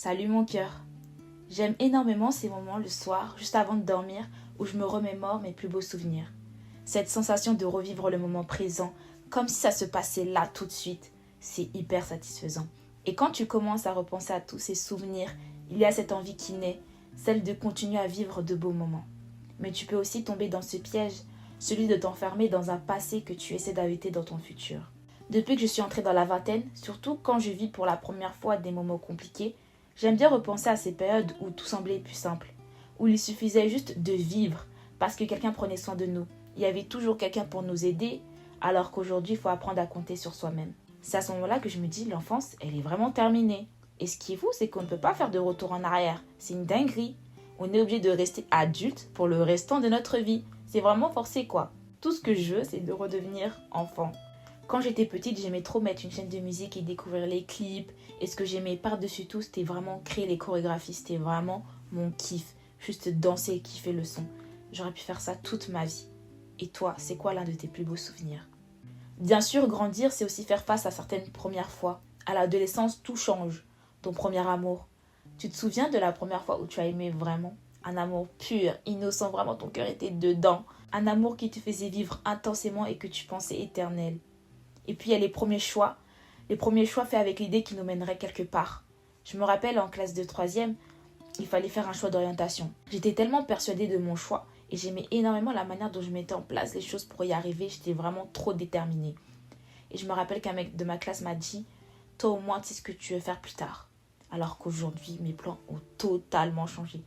Salut mon cœur. J'aime énormément ces moments le soir, juste avant de dormir, où je me remémore mes plus beaux souvenirs. Cette sensation de revivre le moment présent, comme si ça se passait là tout de suite, c'est hyper satisfaisant. Et quand tu commences à repenser à tous ces souvenirs, il y a cette envie qui naît, celle de continuer à vivre de beaux moments. Mais tu peux aussi tomber dans ce piège, celui de t'enfermer dans un passé que tu essaies d'éviter dans ton futur. Depuis que je suis entrée dans la vingtaine, surtout quand je vis pour la première fois des moments compliqués, j'aime bien repenser à ces périodes où tout semblait plus simple, où il suffisait juste de vivre parce que quelqu'un prenait soin de nous. Il y avait toujours quelqu'un pour nous aider, alors qu'aujourd'hui, il faut apprendre à compter sur soi-même. C'est à ce moment-là que je me dis, l'enfance, elle est vraiment terminée. Et ce qui est fou, c'est qu'on ne peut pas faire de retour en arrière. C'est une dinguerie. On est obligé de rester adulte pour le restant de notre vie. C'est vraiment forcé, quoi. Tout ce que je veux, c'est de redevenir enfant. Quand j'étais petite, j'aimais trop mettre une chaîne de musique et découvrir les clips. Et ce que j'aimais par-dessus tout, c'était vraiment créer les chorégraphies. C'était vraiment mon kiff. Juste danser et kiffer le son. J'aurais pu faire ça toute ma vie. Et toi, c'est quoi l'un de tes plus beaux souvenirs? Bien sûr, grandir, c'est aussi faire face à certaines premières fois. À l'adolescence, tout change. Ton premier amour. Tu te souviens de la première fois où tu as aimé vraiment? Un amour pur, innocent, vraiment ton cœur était dedans. Un amour qui te faisait vivre intensément et que tu pensais éternel. Et puis il y a les premiers choix. Les premiers choix faits avec l'idée qui nous mènerait quelque part. Je me rappelle en classe de 3e, il fallait faire un choix d'orientation. J'étais tellement persuadée de mon choix et j'aimais énormément la manière dont je mettais en place les choses pour y arriver. J'étais vraiment trop déterminée. Et je me rappelle qu'un mec de ma classe m'a dit « Toi au moins tu sais ce que tu veux faire plus tard ». Alors qu'aujourd'hui, mes plans ont totalement changé.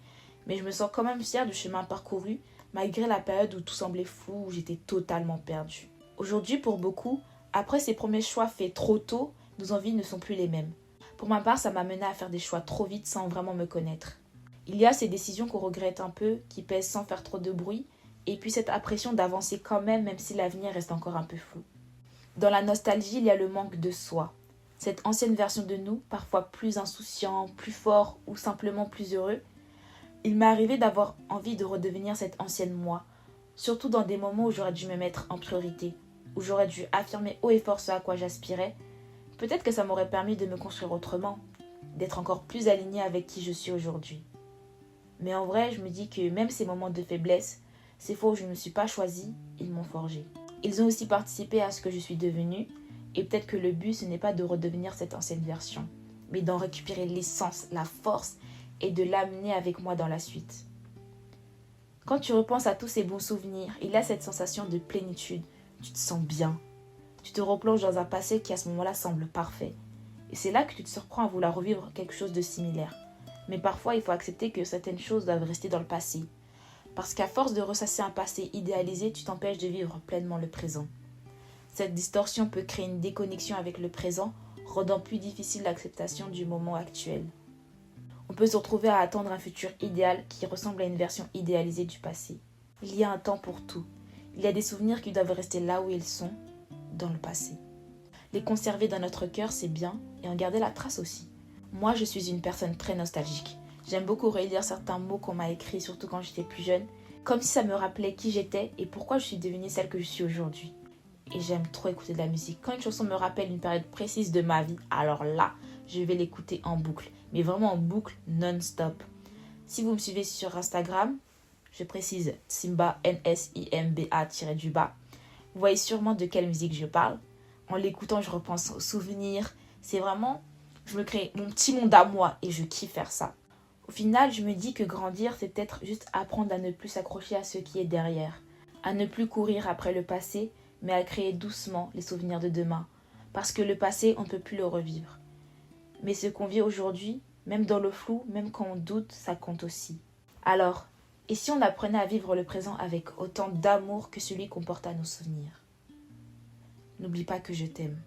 Mais je me sens quand même fière du chemin parcouru, malgré la période où tout semblait flou, où j'étais totalement perdue. Aujourd'hui, pour beaucoup, après ces premiers choix faits trop tôt, nos envies ne sont plus les mêmes. Pour ma part, ça m'a mené à faire des choix trop vite sans vraiment me connaître. Il y a ces décisions qu'on regrette un peu, qui pèsent sans faire trop de bruit, et puis cette impression d'avancer quand même si l'avenir reste encore un peu flou. Dans la nostalgie, il y a le manque de soi. Cette ancienne version de nous, parfois plus insouciant, plus fort ou simplement plus heureux, il m'est arrivé d'avoir envie de redevenir cette ancienne moi, surtout dans des moments où j'aurais dû me mettre en priorité, où j'aurais dû affirmer haut et fort ce à quoi j'aspirais. Peut-être que ça m'aurait permis de me construire autrement, d'être encore plus alignée avec qui je suis aujourd'hui. Mais en vrai, je me dis que même ces moments de faiblesse, ces fois où je ne me suis pas choisie, ils m'ont forgée. Ils ont aussi participé à ce que je suis devenue, et peut-être que le but, ce n'est pas de redevenir cette ancienne version, mais d'en récupérer l'essence, la force, et de l'amener avec moi dans la suite. Quand tu repenses à tous ces bons souvenirs, il y a cette sensation de plénitude. Tu te sens bien. Tu te replonges dans un passé qui à ce moment-là semble parfait. Et c'est là que tu te surprends à vouloir revivre quelque chose de similaire. Mais parfois, il faut accepter que certaines choses doivent rester dans le passé. Parce qu'à force de ressasser un passé idéalisé, tu t'empêches de vivre pleinement le présent. Cette distorsion peut créer une déconnexion avec le présent, rendant plus difficile l'acceptation du moment actuel. On peut se retrouver à attendre un futur idéal qui ressemble à une version idéalisée du passé. Il y a un temps pour tout. Il y a des souvenirs qui doivent rester là où ils sont, dans le passé. Les conserver dans notre cœur, c'est bien, et en garder la trace aussi. Moi, je suis une personne très nostalgique. J'aime beaucoup relire certains mots qu'on m'a écrits, surtout quand j'étais plus jeune, comme si ça me rappelait qui j'étais et pourquoi je suis devenue celle que je suis aujourd'hui. Et j'aime trop écouter de la musique. Quand une chanson me rappelle une période précise de ma vie, alors là, je vais l'écouter en boucle. Mais vraiment en boucle non-stop. Si vous me suivez sur Instagram, je précise Simba, N-S-I-M-B-A-du-bas. Vous voyez sûrement de quelle musique je parle. En l'écoutant, je repense aux souvenirs. C'est vraiment, je me crée mon petit monde à moi et je kiffe faire ça. Au final, je me dis que grandir, c'est peut-être juste apprendre à ne plus s'accrocher à ce qui est derrière. À ne plus courir après le passé, mais à créer doucement les souvenirs de demain. Parce que le passé, on ne peut plus le revivre. Mais ce qu'on vit aujourd'hui, même dans le flou, même quand on doute, ça compte aussi. Alors, et si on apprenait à vivre le présent avec autant d'amour que celui qu'on porte à nos souvenirs? N'oublie pas que je t'aime.